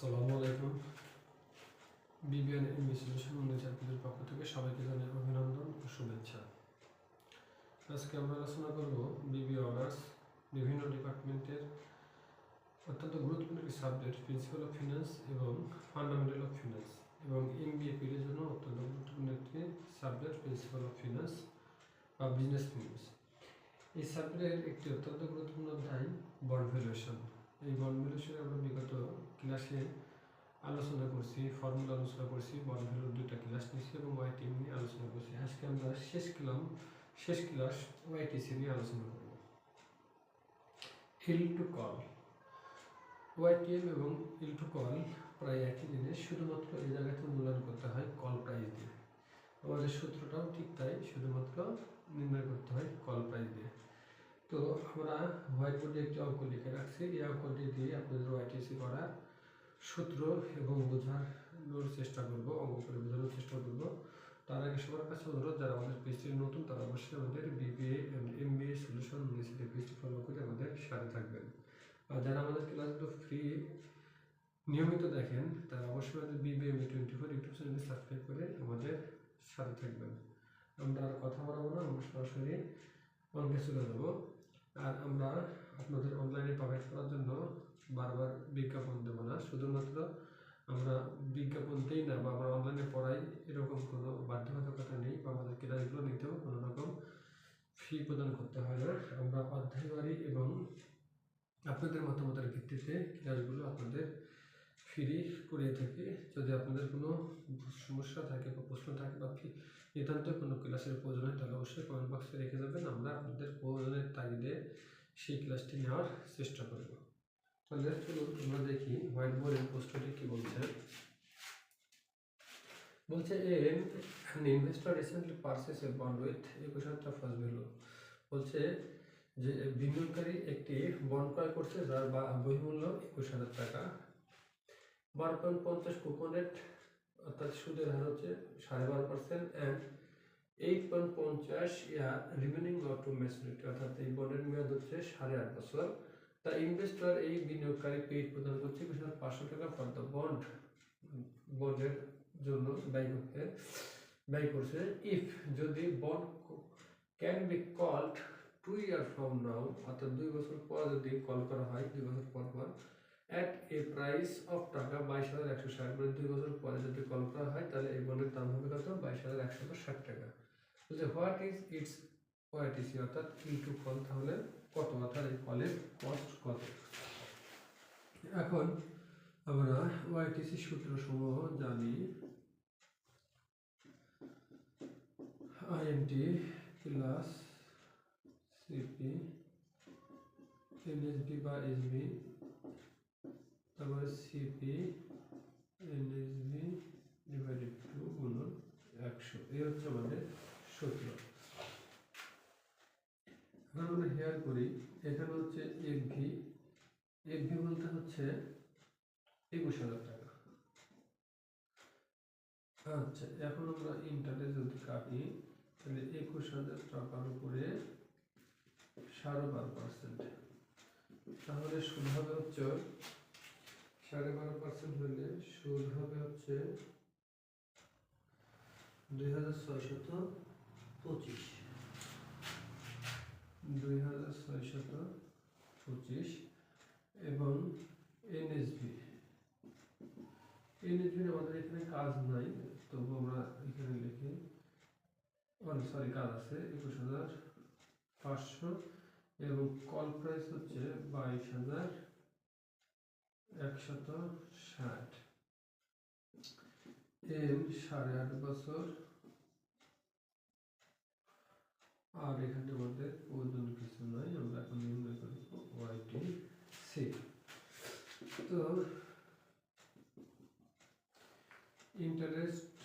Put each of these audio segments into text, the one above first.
আসসালামু আলাইকুম। BBN MB solution ছাত্রদের পক্ষ থেকে সবাইকে জানাই অভিনন্দন ও শুভেচ্ছা। আজকে আমরা আলোচনা করব বিবিএ অনার্স বিভিন্ন ডিপার্টমেন্টের অত্যন্ত গুরুত্বপূর্ণ একটি সাবজেক্ট প্রিন্সিপাল অফ ফিনান্স এবং ফান্ডামেন্টাল অফ ফিনান্স, এবং এমবিএ পিরিয়ডের জন্য অত্যন্ত গুরুত্বপূর্ণ একটি সাবজেক্ট প্রিন্সিপাল অফ ফিনান্স বা বিজনেস ফিনান্স। এই সাবজেক্টের একটি অত্যন্ত গুরুত্বপূর্ণ অধ্যায় বন্ড ভ্যালুয়েশন। এই বন্ড ভ্যালুয়েশনে আমরা বিগত ক্লাসে আলোচনা করছি, ফর্মুলা আলোচনা করছি, বন্ড ভ্যালুর দুইটা ক্লাস নিয়েছি এবং ওয়াইটিএম নিয়ে আলোচনা করছি। আজকে আমরা শেষ ক্লাস ওয়াইটিসি নিয়ে আলোচনা করব। হিল টু কল, ওয়াইটিএম এবং হিল টু কল প্রায় একই জিনিস, শুধুমাত্র এই জায়গাতে মূল্যায়ন করতে হয় কল প্রাইস দিয়ে। আমাদের সূত্রটাও ঠিক তাই, শুধুমাত্র নির্ণয় করতে হয় কল প্রাইস দিয়ে। তো আমরা হোয়াইট বোর্ডে একটি অঙ্ক লিখে রাখছি, এই অঙ্কটি দিয়ে আপনাদের ওয়াইটিসি করার সূত্র এবং বোঝানোর চেষ্টা করব, অঙ্ক করে বোঝানোর চেষ্টা করব। তার আগে সবার কাছে অনুরোধ, যারা আমাদের পেজটি নতুন তারা অবশ্যই আমাদের বিবিএ এমবিএ সলিউশন ইউনিভার্সিটি পেজটি ফলো করে আমাদের সাথে থাকবেন। আর যারা আমাদের ক্লাসগুলো ফ্রি নিয়মিত দেখেন তারা অবশ্যই আমাদের বিবিএ 24 ইউটিউব চ্যানেলটি সাবস্ক্রাইব করে আমাদের সাথে থাকবেন। আমরা আর কথা বলবো না, আমরা সরাসরি অঙ্কে চলে যাব। আর আমরা আপনাদের অনলাইনে প্রোভাইড করার জন্য বারবার বিজ্ঞাপন দেব না, শুধুমাত্র আমরা বিজ্ঞাপন দিই না বা আমরা অনলাইনে পড়াই এরকম কোনো বাধ্যবাধকতা নেই, বা আমাদের ক্লাসগুলো নিতেও কোনো রকম ফি প্রদান করতে হয় না। আমরা অধ্যায়বাড়ি এবং আপনাদের মতামতের ভিত্তিতে ক্লাসগুলো আপনাদের ফ্রি করে থাকি। যদি আপনাদের কোনো সমস্যা থাকে বা প্রশ্ন থাকে বা নিতান্ত কোনো ক্লাসের প্রয়োজন হয় তাহলে অবশ্যই কমেন্ট বক্সে রেখে যাবেন, আমরা আপনাদের প্রয়োজনের তাগিদে সেই ক্লাসটি নেওয়ার চেষ্টা করব। তাহলে চলুন আমরা দেখি হোয়াইট বোর্ডের প্রশ্নটি কি বলছে। বলছে an investor recently purchased a bond with 21,000 face value। বলছে যে বিনিয়োগকারী একটি বন্ড ক্রয় করছে যার বহিঃমূল্য 21,000 টাকা। 12.50 কুপন রেট, অর্থাৎ সুদের হার হচ্ছে 12.5% and 8.50 year remaining to maturity, অর্থাৎ এই বন্ডের মেয়াদ হচ্ছে 8.5 বছর। তা ইনভেস্টর এই বিনিয়োগকারী পেইড প্রদান করছে 500 টাকা ফর দ্য বন্ড, বন্ডের জন্য ব্যয় করছে। ইফ যদি bond can be called 2 year from now, অর্থাৎ 2 বছর পর যদি কল করা হয়, 2 বছর পর at a price of টাকা 22,160, মানে 2 বছর পরে যদি কল করা হয় তাহলে এই বন্ডের দাম হবে কত? 22,160 টাকা। তো হোয়াট ইজ ইটস ওয়াইটিসি, অর্থাৎ টু কল তাহলে কত, অর্থাৎ এই কলের কস্ট কত। এখন আমরা ওয়াইটিসি সূত্র সমূহ জানি। আইএনটি প্লাস সিপি এনএসবি বা এসবি, তারপরে সিপি এনএসবি ডিভাইডেড টু গুণন 100, এই হচ্ছে আমাদের সূত্র। এখন আমরা হেয়ার করি, এখানে হচ্ছে এফভি বলতে হচ্ছে 21,000 টাকা। আচ্ছা, এখন আমরা ইন্টারেস্ট যদি কাটি তাহলে 21,000 টাকার উপরে 12.5%, তাহলে সুদ হবে হচ্ছে 12.5% হলে সুদ হবে হচ্ছে 2,625 এবং এনএসবি আমাদের এখানে কাজ নাই, তবু আমরা এখানে লিখি, কাজ আছে 21,500 এবং কল প্রাইস হচ্ছে 22,160, এন 8.5 বছর, আর এখানে আমাদের ওজন কিছু নাই, আমরা এখন নির্ণয় করব ওয়াইটিসি। তো ইন্টারেস্ট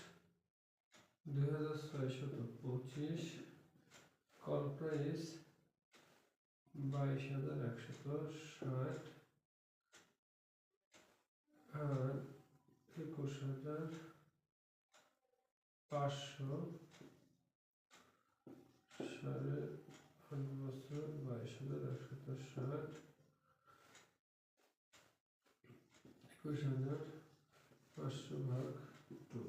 2,625, কল প্রাইস 22,160 আর 21,500 8.5 বছর 22,160 21,500 ভাগ 2।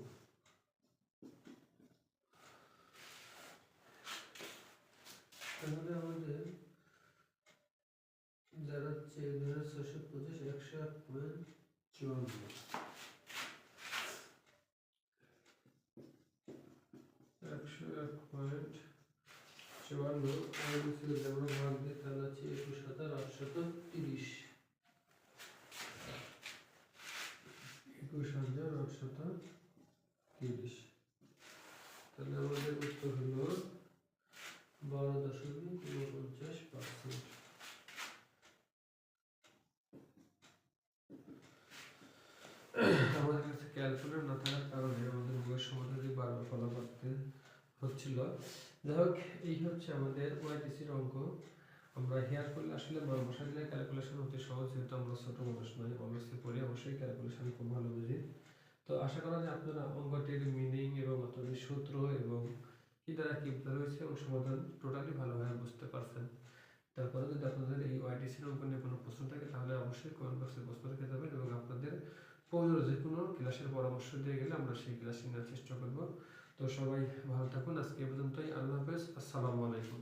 তাহলে আমাদের দাঁড়াচ্ছে 2625 101.54 101.54 আর যদি আমরা ভাগ দিই তাহলে আছে 21,830 21,830। তাহলে আমাদের উত্তর হলো 12.49%। আমাদের কাছে ক্যালকুলেটর না থাকার কারণে আমাদের বইয়ের সমাধানে বারবার ফলো করতে হচ্ছিল। যাই হোক, এই হচ্ছে আমাদের ওয়াইটিসির অঙ্ক। আমরা হেয়ার করলে আসলে মান বসা দিলে ক্যালকুলেশন হতে সহজ, যেহেতু আমরা ছোট মানুষ নয়, অবশ্যই পড়ি, অবশ্যই ক্যালকুলেশন খুব ভালো বুঝি। তো আশা করা যায় আপনারা অঙ্কটির মিনিং এবং অতটির সূত্র এবং কি দ্বারা কি বোঝা হয়েছে এবং সমাধান টোটালি ভালোভাবে বুঝতে পারছেন। তারপরে যদি আপনাদের এই ওয়াইটিসির অঙ্ক নিয়ে কোনো প্রশ্ন থাকে তাহলে অবশ্যই কমেন্ট বক্সে প্রশ্ন রেখে যাবেন এবং আপনাদের প্রয়োজনে যে কোনো ক্লাসের পরামর্শ দিয়ে গেলে আমরা সেই ক্লাসে নেওয়ার চেষ্টা করব। তো সবাই ভালো থাকুন, আজকে এ পর্যন্তই। আল্লাহ হাফেজ, আসসালামু আলাইকুম।